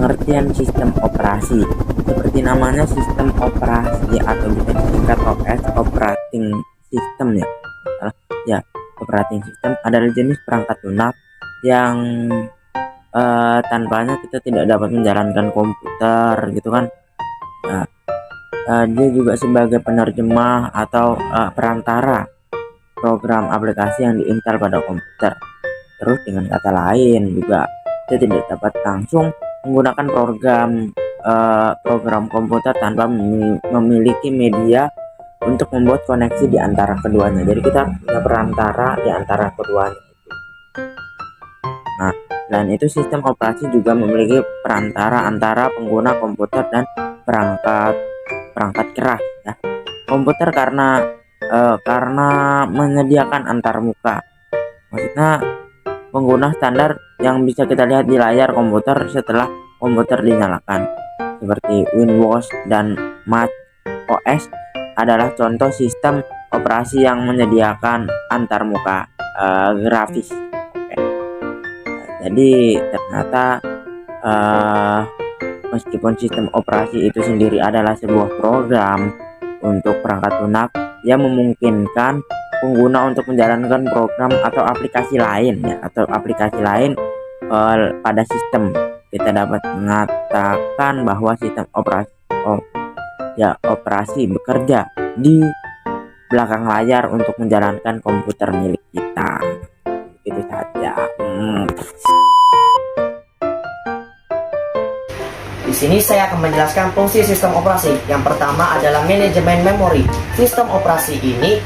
pengertian sistem operasi. Seperti namanya, sistem operasi atau bisa disingkat OS, operating system ya. Ya, operating system adalah jenis perangkat lunak yang tanpanya kita tidak dapat menjalankan komputer gitu kan. Nah, dia juga sebagai penerjemah atau perantara program aplikasi yang diinstal pada komputer. Terus dengan kata lain juga kita tidak dapat langsung menggunakan program komputer tanpa memiliki media untuk membuat koneksi di antara keduanya. Jadi kita punya perantara di antara keduanya itu. Nah, selain itu sistem operasi juga memiliki perantara antara pengguna komputer dan perangkat keras ya. Komputer karena menyediakan antarmuka. Maksudnya pengguna standar yang bisa kita lihat di layar komputer setelah komputer dinyalakan, seperti Windows dan Mac OS adalah contoh sistem operasi yang menyediakan antarmuka grafis. Oke. Jadi ternyata meskipun sistem operasi itu sendiri adalah sebuah program untuk perangkat lunak yang memungkinkan pengguna untuk menjalankan program atau aplikasi lain pada sistem, kita dapat mengatakan bahwa sistem operasi bekerja di belakang layar untuk menjalankan komputer milik kita. Itu saja. Di sini saya akan menjelaskan fungsi sistem operasi. Yang pertama adalah manajemen memori. Sistem operasi ini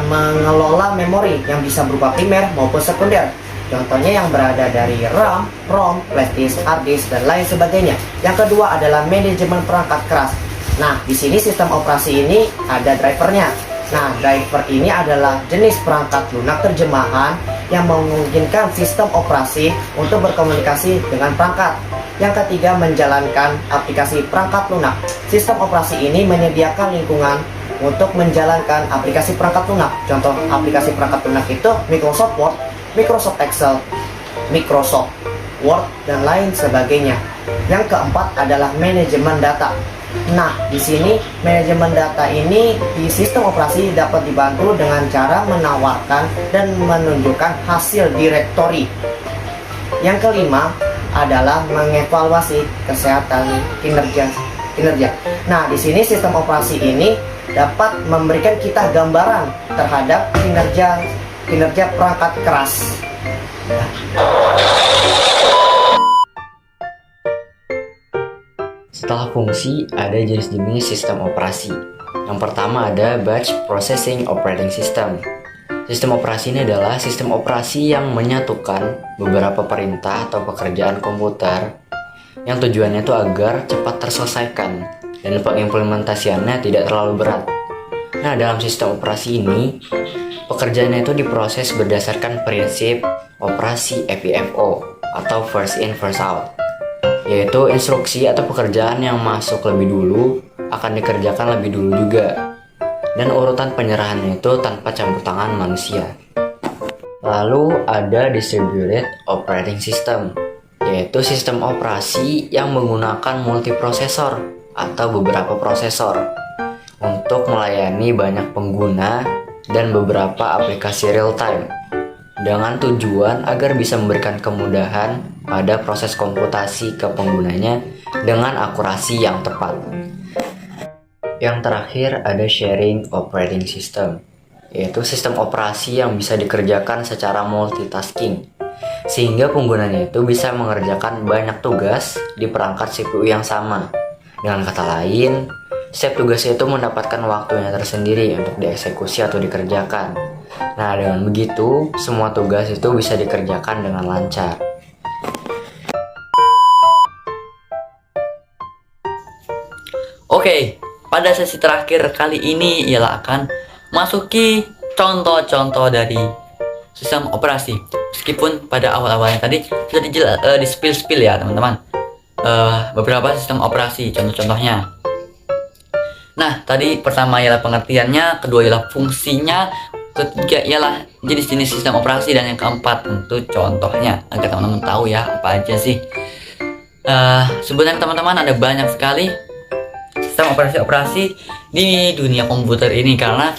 mengelola memori yang bisa berupa primer maupun sekunder. Contohnya yang berada dari RAM, ROM, flash disk, hard disk, dan lain sebagainya. Yang kedua adalah manajemen perangkat keras. Nah, di sini sistem operasi ini ada drivernya. Nah, driver ini adalah jenis perangkat lunak terjemahan yang memungkinkan sistem operasi untuk berkomunikasi dengan perangkat. Yang ketiga, menjalankan aplikasi perangkat lunak. Sistem operasi ini menyediakan lingkungan untuk menjalankan aplikasi perangkat lunak. Contoh aplikasi perangkat lunak itu Microsoft Word, Microsoft Excel, Microsoft Word, dan lain sebagainya. Yang keempat adalah manajemen data. Nah, di sini manajemen data ini di sistem operasi dapat dibantu dengan cara menawarkan dan menunjukkan hasil direktori. Yang kelima adalah mengevaluasi kesehatan kinerja. Nah, di sini sistem operasi ini dapat memberikan kita gambaran terhadap kinerja perangkat keras. Setelah fungsi, ada jenis-jenis sistem operasi. Yang pertama ada Batch Processing Operating System. Sistem operasi ini adalah sistem operasi yang menyatukan beberapa perintah atau pekerjaan komputer yang tujuannya itu agar cepat terselesaikan dan pengimplementasiannya tidak terlalu berat. Nah, dalam sistem operasi ini, pekerjaannya itu diproses berdasarkan prinsip operasi FIFO atau first in first out, yaitu instruksi atau pekerjaan yang masuk lebih dulu akan dikerjakan lebih dulu juga, dan urutan penyerahannya itu tanpa campur tangan manusia. Lalu ada Distributed Operating System, yaitu sistem operasi yang menggunakan multiprosesor atau beberapa prosesor untuk melayani banyak pengguna dan beberapa aplikasi real time, dengan tujuan agar bisa memberikan kemudahan pada proses komputasi ke penggunanya dengan akurasi yang tepat. Yang terakhir ada Sharing Operating System, yaitu sistem operasi yang bisa dikerjakan secara multitasking, sehingga penggunanya itu bisa mengerjakan banyak tugas di perangkat CPU yang sama. Dengan kata lain, setiap tugas itu mendapatkan waktunya tersendiri untuk dieksekusi atau dikerjakan. Nah, dengan begitu, semua tugas itu bisa dikerjakan dengan lancar. Oke, pada sesi terakhir kali ini ialah akan masuki contoh-contoh dari sistem operasi. Meskipun pada awal-awalnya tadi sudah di spill ya teman-teman, beberapa sistem operasi, contoh-contohnya. Nah, tadi pertama ialah pengertiannya, kedua ialah fungsinya, ketiga ialah jenis-jenis sistem operasi, dan yang keempat tentu contohnya, agar teman-teman tahu ya apa aja sih. Sebenarnya teman-teman ada banyak sekali sistem operasi di dunia komputer ini, karena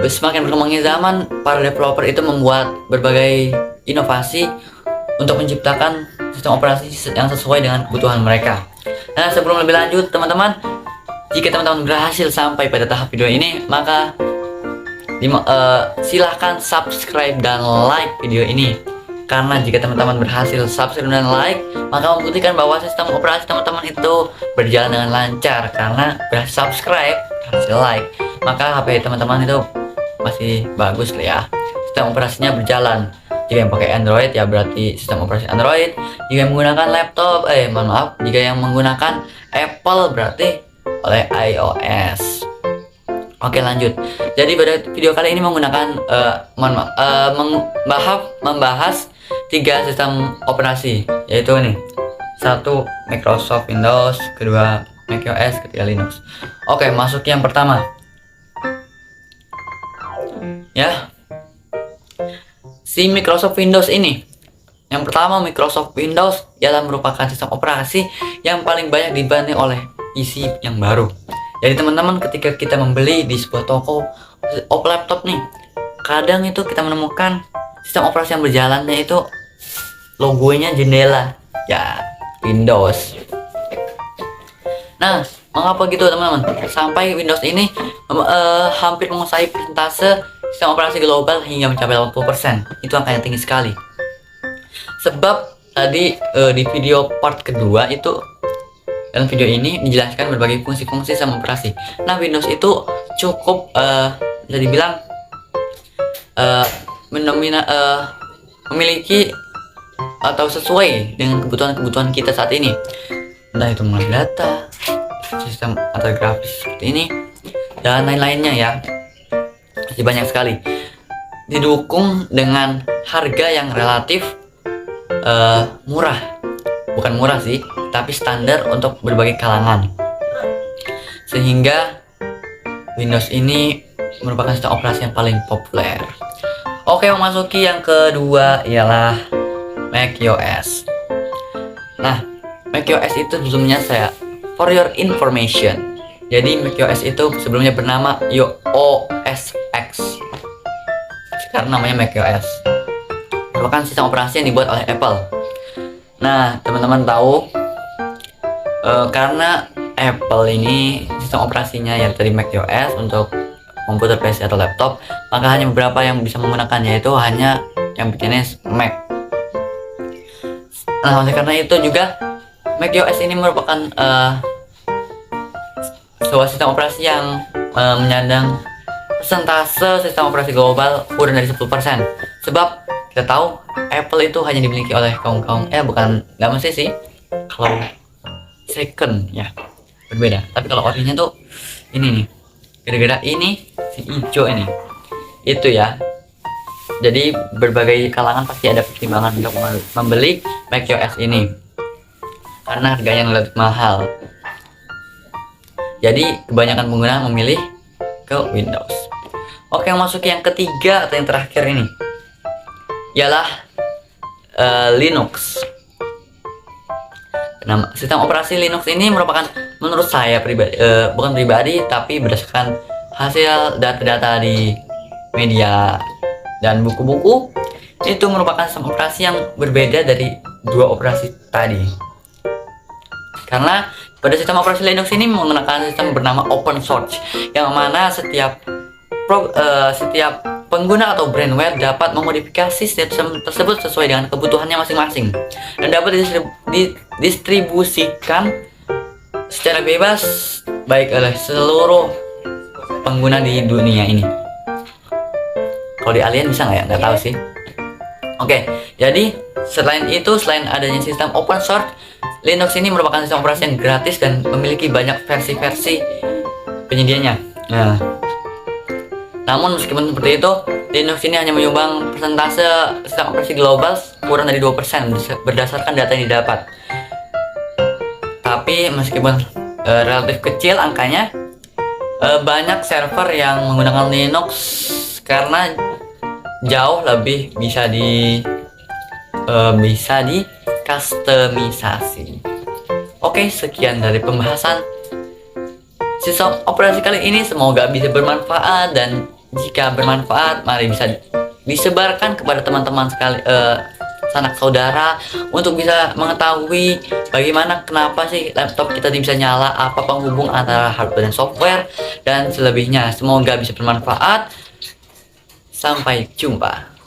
semakin berkembangnya zaman, para developer itu membuat berbagai inovasi untuk menciptakan sistem operasi yang sesuai dengan kebutuhan mereka. Nah, sebelum lebih lanjut teman-teman, jika teman-teman berhasil sampai pada tahap video ini, maka silahkan subscribe dan like video ini. Karena jika teman-teman berhasil subscribe dan like, maka membuktikan bahwa sistem operasi teman-teman itu berjalan dengan lancar. Karena berhasil subscribe, berhasil like, maka HP teman-teman itu masih bagus lah ya. Sistem operasinya berjalan. Jika yang pakai Android ya berarti sistem operasi Android. Jika yang menggunakan laptop, jika yang menggunakan Apple berarti oleh iOS. Oke, lanjut. Jadi pada video kali ini menggunakan membahas 3 sistem operasi, yaitu ini. 1 Microsoft Windows, kedua macOS, ketiga Linux. Oke, masuk yang pertama. Ya. Si Microsoft Windows ini. Yang pertama, Microsoft Windows ialah merupakan sistem operasi yang paling banyak dibanding oleh PC yang baru. Jadi teman-teman, ketika kita membeli di sebuah toko laptop nih, kadang itu kita menemukan sistem operasi yang berjalannya itu logonya jendela, ya Windows. Nah, mengapa gitu teman-teman? Sampai Windows ini hampir menguasai persentase sistem operasi global hingga mencapai 80%. Itu angka yang tinggi sekali. Sebab tadi di video part kedua itu, dalam video ini dijelaskan berbagai fungsi-fungsi sistem operasi. Nah, Windows itu cukup bisa dibilang memiliki atau sesuai dengan kebutuhan kita saat ini. Entah itu mengenai data, sistem atau grafis seperti ini, dan lain-lainnya ya. Masih banyak sekali. Didukung dengan harga yang relatif murah. Bukan murah sih, tapi standar untuk berbagai kalangan. Sehingga Windows ini merupakan sistem operasi yang paling populer. Oke, memasuki yang kedua ialah macOS. Nah, macOS itu sebelumnya for your information. Jadi macOS itu sebelumnya bernama OS X. Sekarang namanya macOS. Merupakan sistem operasi yang dibuat oleh Apple. Nah, teman-teman tahu karena Apple ini sistem operasinya yang dari macOS untuk komputer, PC atau laptop, maka hanya beberapa yang bisa menggunakannya, itu hanya yang bikinnya Mac. Nah, oleh karena itu juga macOS ini merupakan sebuah sistem operasi yang menyandang persentase sistem operasi global kurang dari 10%. Sebab kita tahu Apple itu hanya dimiliki oleh kaum-kaum nggak mesti sih, kalau second ya berbeda, tapi kalau originnya tuh ini nih, gara-gara ini si hijau ini itu ya. Jadi berbagai kalangan pasti ada pertimbangan untuk membeli macOS ini karena harganya relatif mahal. Jadi kebanyakan pengguna memilih ke Windows. Oke, masuk yang ketiga atau yang terakhir ini ialah Linux. Nah, sistem operasi Linux ini merupakan, menurut saya pribadi, bukan pribadi, tapi berdasarkan hasil data-data di media dan buku-buku, itu merupakan sistem operasi yang berbeda dari dua operasi tadi. Karena pada sistem operasi Linux ini menggunakan sistem bernama open source, yang mana setiap pengguna atau brandware dapat memodifikasi sistem tersebut sesuai dengan kebutuhannya masing-masing dan dapat didistribusikan secara bebas baik oleh seluruh pengguna di dunia ini. Kalau di Alien bisa nggak ya? Nggak tahu sih. Oke, jadi selain adanya sistem open source, Linux ini merupakan sistem operasi yang gratis dan memiliki banyak versi-versi penyedianya. Nah, namun meskipun seperti itu, Linux ini hanya menyumbang persentase sistem operasi global kurang dari 2% berdasarkan data yang didapat. Tapi meskipun relatif kecil angkanya, banyak server yang menggunakan Linux karena jauh lebih bisa dikasih kustomisasi. Oke, sekian dari pembahasan sistem operasi kali ini. Semoga bisa bermanfaat, dan jika bermanfaat mari bisa disebarkan kepada teman-teman sekali, sanak saudara, untuk bisa mengetahui bagaimana kenapa sih laptop kita bisa nyala, apa penghubung antara hardware dan software, dan selebihnya. Semoga bisa bermanfaat. Sampai jumpa.